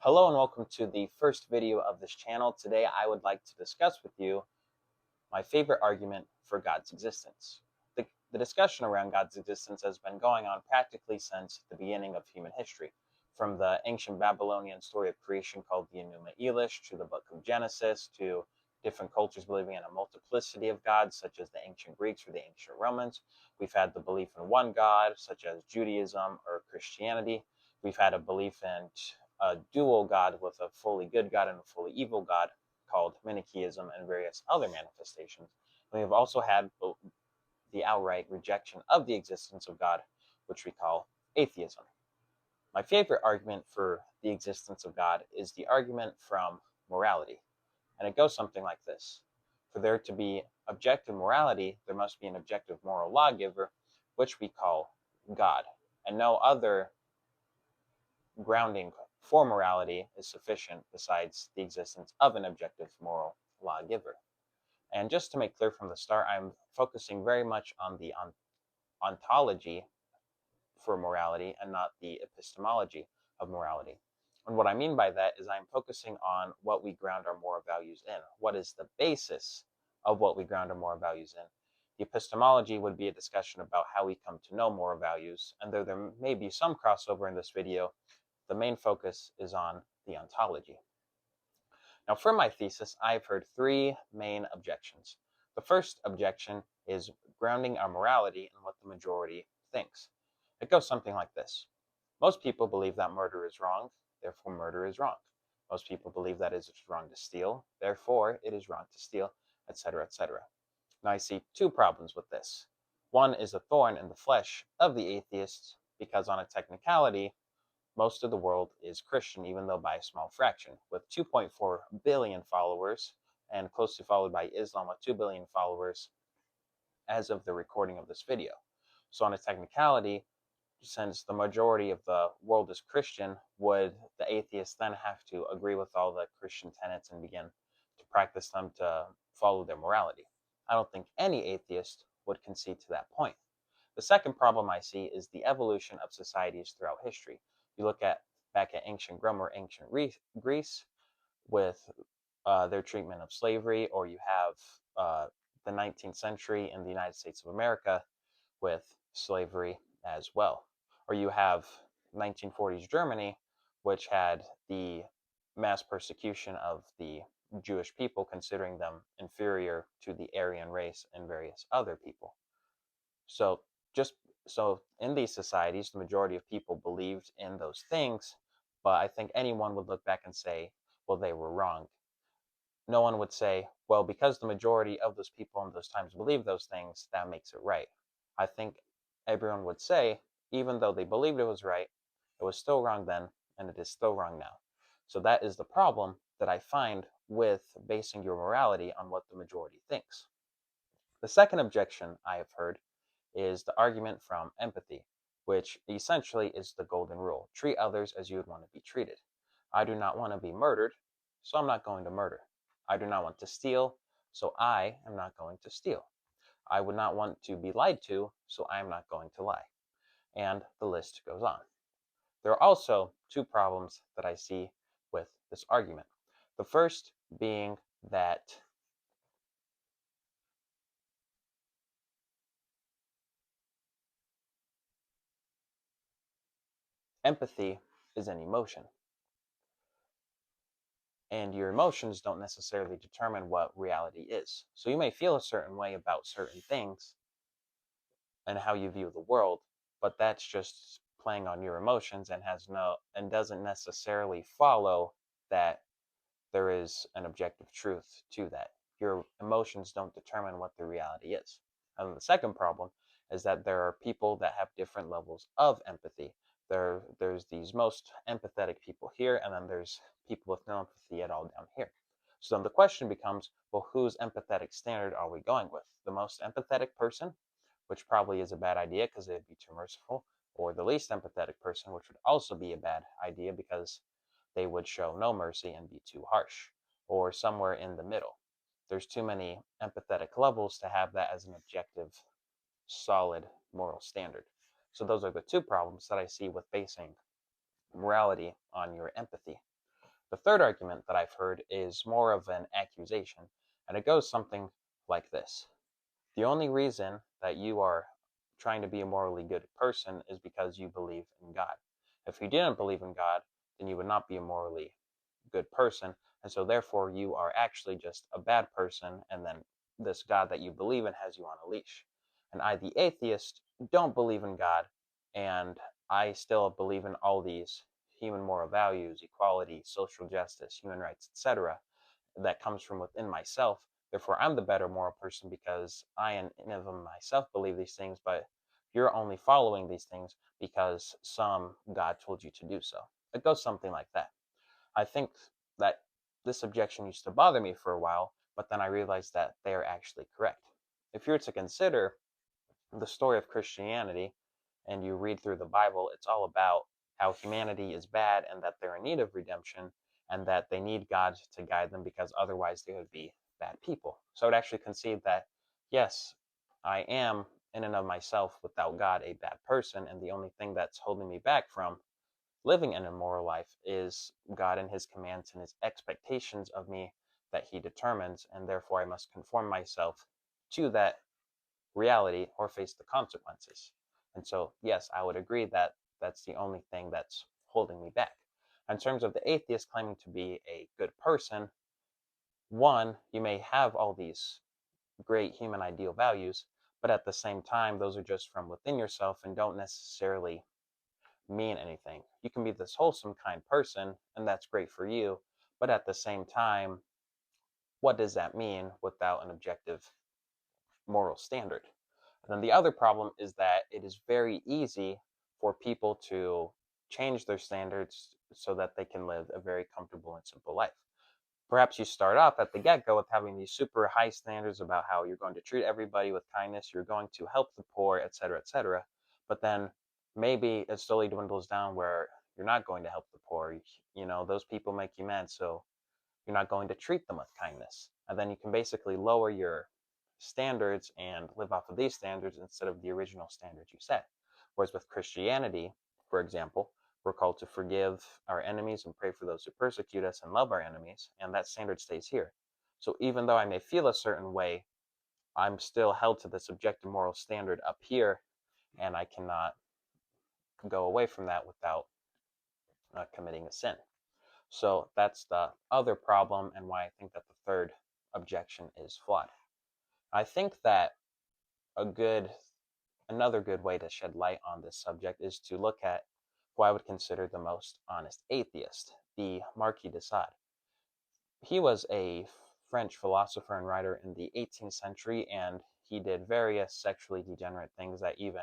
Hello and welcome to the first video of this channel. Today I would like to discuss with you my favorite argument for God's existence. The discussion around God's existence has been going on practically since the beginning of human history, from the ancient Babylonian story of creation called the Enuma Elish to the book of Genesis to different cultures believing in a multiplicity of gods, such as the ancient Greeks or the ancient Romans. We've had the belief in one God, such as Judaism or Christianity. We've had a belief in a dual God with a fully good God and a fully evil God called Manichaeism and various other manifestations. We have also had the outright rejection of the existence of God, which we call atheism. My favorite argument for the existence of God is the argument from morality. And it goes something like this. For there to be objective morality, there must be an objective moral lawgiver, which we call God. And no other grounding for morality is sufficient besides the existence of an objective moral lawgiver. And just to make clear from the start, I'm focusing very much on the ontology for morality and not the epistemology of morality. And what I mean by that is I'm focusing on what we ground our moral values in. What is the basis of what we ground our moral values in? The epistemology would be a discussion about how we come to know moral values, and though there may be some crossover in this video, the main focus is on the ontology. Now, for my thesis, I've heard three main objections. The first objection is grounding our morality in what the majority thinks. It goes something like this. Most people believe that murder is wrong, therefore murder is wrong. Most people believe that it is wrong to steal, therefore it is wrong to steal, etc., etc. Now, I see two problems with this. One is a thorn in the flesh of the atheists, because on a technicality, most of the world is Christian, even though by a small fraction, with 2.4 billion followers, and closely followed by Islam with 2 billion followers as of the recording of this video. So on a technicality, since the majority of the world is Christian, would the atheists then have to agree with all the Christian tenets and begin to practice them to follow their morality? I don't think any atheist would concede to that point. The second problem I see is the evolution of societies throughout history. You look back at ancient Rome or ancient Greece with their treatment of slavery, or you have the 19th century in the United States of America with slavery as well. Or you have 1940s Germany, which had the mass persecution of the Jewish people, considering them inferior to the Aryan race and various other people. So just so in these societies, the majority of people believed in those things, but I think anyone would look back and say, well, they were wrong. No one would say, well, because the majority of those people in those times believed those things, that makes it right. I think everyone would say, even though they believed it was right, it was still wrong then, and it is still wrong now. So that is the problem that I find with basing your morality on what the majority thinks. The second objection I have heard is the argument from empathy, which essentially is the golden rule. Treat others as you would want to be treated. I do not want to be murdered, so I'm not going to murder. I do not want to steal, so I am not going to steal. I would not want to be lied to, so I am not going to lie. And the list goes on. There are also two problems that I see with this argument. The first being that empathy is an emotion, and your emotions don't necessarily determine what reality is. So you may feel a certain way about certain things and how you view the world, but that's just playing on your emotions and doesn't necessarily follow that there is an objective truth to that. Your emotions don't determine what the reality is. And the second problem is that there are people that have different levels of empathy. There's these most empathetic people here, and then there's people with no empathy at all down here. So then the question becomes, well, whose empathetic standard are we going with? The most empathetic person, which probably is a bad idea because it would be too merciful, or the least empathetic person, which would also be a bad idea because they would show no mercy and be too harsh, or somewhere in the middle. There's too many empathetic levels to have that as an objective, solid moral standard. So those are the two problems that I see with basing morality on your empathy. The third argument that I've heard is more of an accusation, and it goes something like this. The only reason that you are trying to be a morally good person is because you believe in God. If you didn't believe in God, then you would not be a morally good person, and so therefore you are actually just a bad person, and then this God that you believe in has you on a leash. And I, the atheist, don't believe in God, and I still believe in all these human moral values, equality, social justice, human rights, etc., that comes from within myself. Therefore, I'm the better moral person because I and of myself believe these things, but you're only following these things because some God told you to do so. It goes something like that. I think that this objection used to bother me for a while, but then I realized that they are actually correct. If you were to consider the story of Christianity and you read through the Bible, it's all about how humanity is bad and that they're in need of redemption and that they need God to guide them because otherwise they would be bad people. So I would actually concede that, yes, I am in and of myself without God a bad person, and the only thing that's holding me back from living an immoral life is God and his commands and his expectations of me that he determines, and therefore I must conform myself to that reality or face the consequences. And so, yes, I would agree that that's the only thing that's holding me back. In terms of the atheist claiming to be a good person, one, you may have all these great human ideal values, but at the same time, those are just from within yourself and don't necessarily mean anything. You can be this wholesome, kind person, and that's great for you, but at the same time, what does that mean without an objective moral standard? And then the other problem is that it is very easy for people to change their standards so that they can live a very comfortable and simple life. Perhaps you start off at the get-go with having these super high standards about how you're going to treat everybody with kindness, you're going to help the poor, etc., etc. But then maybe it slowly dwindles down where you're not going to help the poor. You know, those people make you mad, so you're not going to treat them with kindness. And then you can basically lower your standards and live off of these standards instead of the original standards you set. Whereas with Christianity, for example, we're called to forgive our enemies and pray for those who persecute us and love our enemies, and that standard stays here. So even though I may feel a certain way, I'm still held to this objective moral standard up here, and I cannot go away from that without committing a sin. So that's the other problem, and why I think that the third objection is flawed. I think that a good another good way to shed light on this subject is to look at who I would consider the most honest atheist, the Marquis de Sade. He was a French philosopher and writer in the 18th century, and he did various sexually degenerate things that even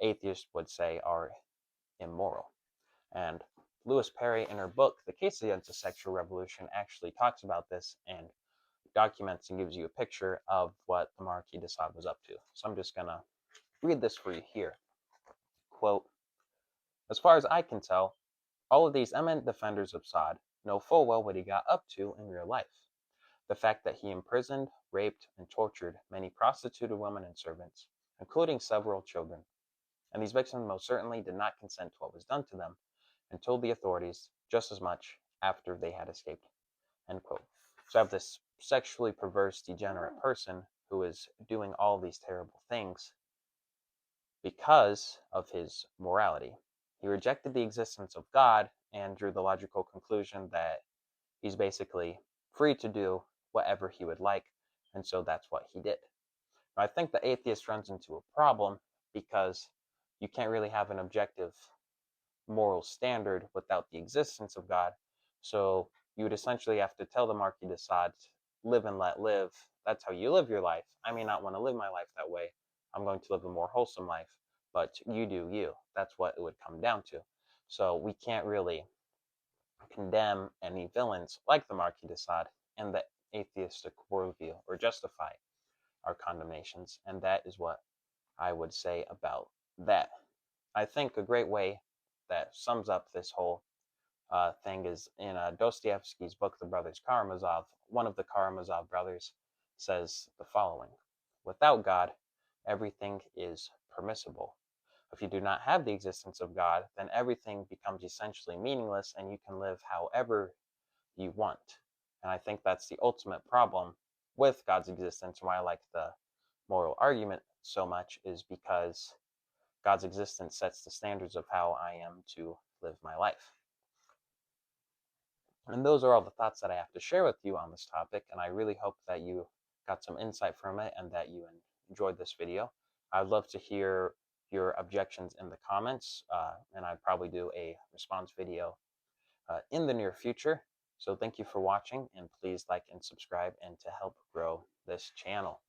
atheists would say are immoral. And Louise Perry, in her book, The Case Against the Sexual Revolution, actually talks about this and documents and gives you a picture of what the Marquis de Sade was up to. So I'm just going to read this for you here. Quote, "As far as I can tell, all of these eminent defenders of Sade know full well what he got up to in real life. The fact that he imprisoned, raped, and tortured many prostituted women and servants, including several children. And these victims most certainly did not consent to what was done to them, and told the authorities just as much after they had escaped." End quote. So I have this sexually perverse, degenerate person who is doing all these terrible things because of his morality. He rejected the existence of God and drew the logical conclusion that he's basically free to do whatever he would like, and so that's what he did. Now, I think the atheist runs into a problem because you can't really have an objective moral standard without the existence of God. So you would essentially have to tell the Marquis de Sade, live and let live. That's how you live your life. I may not want to live my life that way. I'm going to live a more wholesome life, but you do you. That's what it would come down to. So we can't really condemn any villains like the Marquis de Sade in the atheistic worldview or justify our condemnations. And that is what I would say about that. I think a great way that sums up this whole thing is in Dostoevsky's book, The Brothers Karamazov. One of the Karamazov brothers says the following: "Without God, everything is permissible. If you do not have the existence of God, then everything becomes essentially meaningless, and you can live however you want. And I think that's the ultimate problem with God's existence, and why I like the moral argument so much, is because God's existence sets the standards of how I am to live my life. And those are all the thoughts that I have to share with you on this topic, and I really hope that you got some insight from it and that you enjoyed this video. I'd love to hear your objections in the comments, and I'd probably do a response video in the near future. So thank you for watching, and please like and subscribe and to help grow this channel.